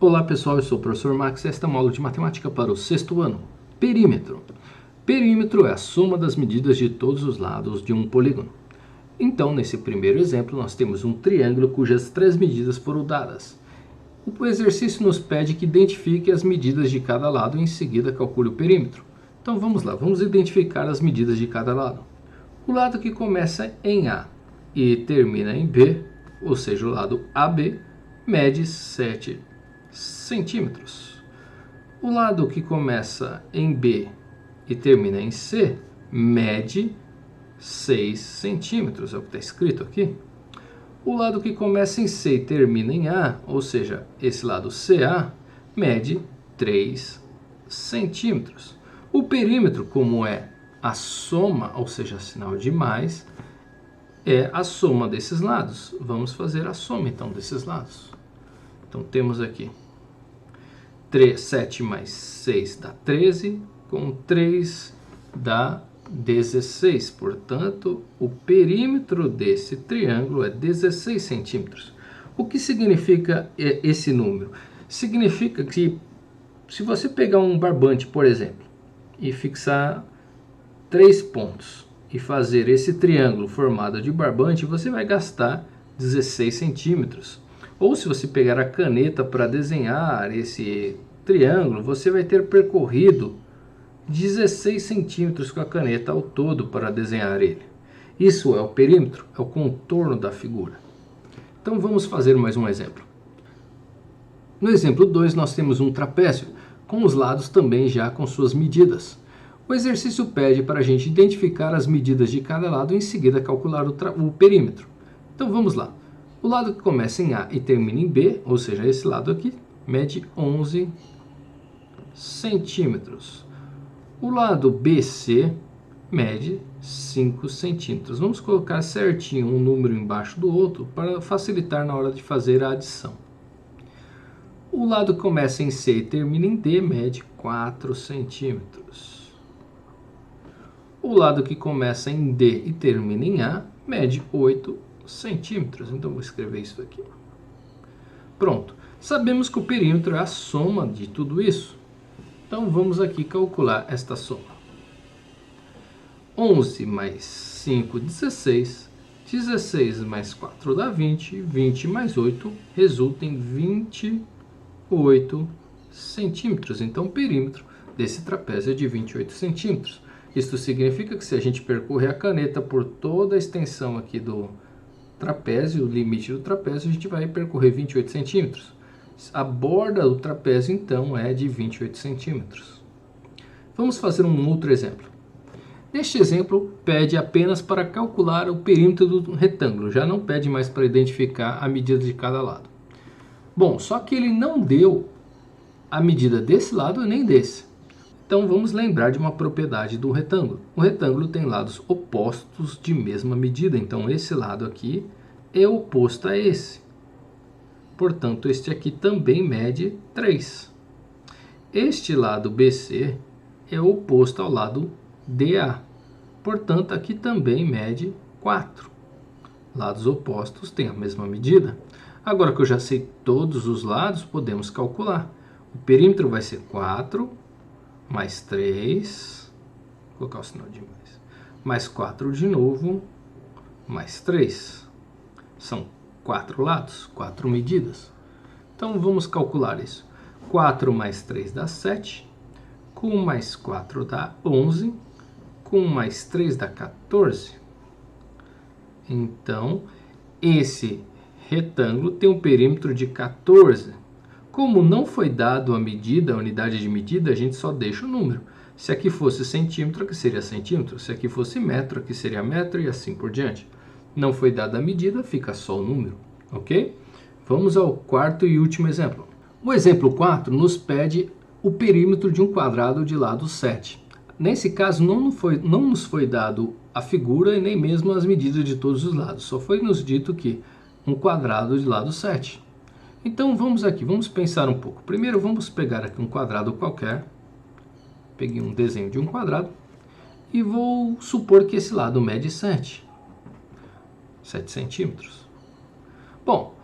Olá pessoal, eu sou o professor Max e esta é uma aula de matemática para o sexto ano. Perímetro. Perímetro é a soma das medidas de todos os lados de um polígono. Então, nesse primeiro exemplo, nós temos um triângulo cujas 3 medidas foram dadas. O exercício nos pede que identifique as medidas de cada lado e em seguida calcule o perímetro. Então vamos lá, vamos identificar as medidas de cada lado. O lado que começa em A e termina em B, ou seja, o lado AB, mede 7 centímetros. O lado que começa em B e termina em C mede 6 centímetros, é o que está escrito aqui. O lado que começa em C e termina em A, ou seja, esse lado CA, mede 3 centímetros. O perímetro, como é a soma, ou seja, sinal de mais, é a soma desses lados. Vamos fazer a soma, então, desses lados. Então, temos aqui 7 mais 6 dá 13, com 3 dá 16. Portanto, o perímetro desse triângulo é 16 centímetros. O que significa esse número? Significa que, se você pegar um barbante, por exemplo, e fixar 3 pontos e fazer esse triângulo formado de barbante, você vai gastar 16 centímetros. Ou se você pegar a caneta para desenhar esse triângulo, você vai ter percorrido 16 centímetros com a caneta ao todo para desenhar ele. Isso é o perímetro, é o contorno da figura. Então vamos fazer mais um exemplo. No exemplo 2 nós temos um trapézio, com os lados também já com suas medidas. O exercício pede para a gente identificar as medidas de cada lado e em seguida calcular o perímetro. Então vamos lá. O lado que começa em A e termina em B, ou seja, esse lado aqui, mede 11 centímetros. O lado BC mede 5 centímetros. Vamos colocar certinho um número embaixo do outro para facilitar na hora de fazer a adição. O lado que começa em C e termina em D mede 4 centímetros. O lado que começa em D e termina em A mede 8 centímetros. Então, vou escrever isso aqui. Pronto. Sabemos que o perímetro é a soma de tudo isso. Então, vamos aqui calcular esta soma. 11 mais 5, 16. 16 mais 4 dá 20. 20 mais 8 resulta em 28 centímetros. Então, o perímetro desse trapézio é de 28 centímetros. Isso significa que se a gente percorrer a caneta por toda a extensão aqui do trapézio, o limite do trapézio, a gente vai percorrer 28 centímetros. A borda do trapézio, então, é de 28 centímetros. Vamos fazer um outro exemplo. Neste exemplo, pede apenas para calcular o perímetro do retângulo. Já não pede mais para identificar a medida de cada lado. Bom, só que ele não deu a medida desse lado nem desse. Então, vamos lembrar de uma propriedade do retângulo. O retângulo tem lados opostos de mesma medida. Então, esse lado aqui é oposto a esse. Portanto, este aqui também mede 3. Este lado BC é oposto ao lado DA. Portanto, aqui também mede 4. Lados opostos têm a mesma medida. Agora que eu já sei todos os lados, podemos calcular. O perímetro vai ser 4 mais 3, vou colocar o sinal de mais 4 de novo, mais 3. São 4 lados, 4 medidas. Então, vamos calcular isso. 4 mais 3 dá 7, com mais 4 dá 11, com mais 3 dá 14. Então, esse retângulo tem um perímetro de 14. Como não foi dado a medida, a unidade de medida, a gente só deixa o número. Se aqui fosse centímetro, aqui seria centímetro. Se aqui fosse metro, aqui seria metro e assim por diante. Não foi dada a medida, fica só o número, ok? Vamos ao quarto e último exemplo. O exemplo 4 nos pede o perímetro de um quadrado de lado 7. Nesse caso, não nos foi dado a figura e nem mesmo as medidas de todos os lados. Só foi nos dito que um quadrado de lado 7. Então, vamos aqui, vamos pensar um pouco. Primeiro, vamos pegar aqui um quadrado qualquer. Peguei um desenho de um quadrado. E vou supor que esse lado mede 7 centímetros. Bom,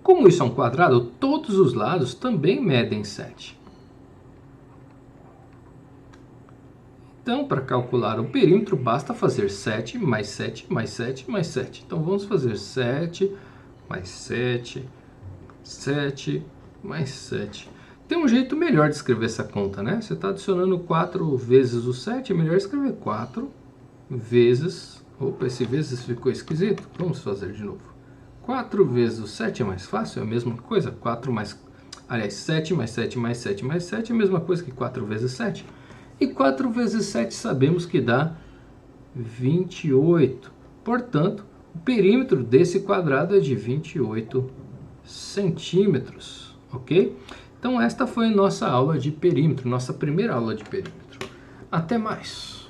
Como isso é um quadrado, todos os lados também medem 7. Então, para calcular o perímetro, basta fazer 7 mais 7 mais 7 mais 7. Então, vamos fazer 7 mais 7, 7 mais 7. Tem um jeito melhor de escrever essa conta, né? Você está adicionando 4 vezes o 7, é melhor escrever 4 vezes... Opa, esse vezes ficou esquisito. Vamos fazer de novo. 4 vezes o 7 é mais fácil, é a mesma coisa. 4 mais... Aliás, 7 mais 7 mais 7 mais 7 é a mesma coisa que 4 vezes 7. E 4 vezes 7 sabemos que dá 28. Portanto, o perímetro desse quadrado é de 28 centímetros, ok? Então, esta foi a nossa aula de perímetro, nossa primeira aula de perímetro. Até mais!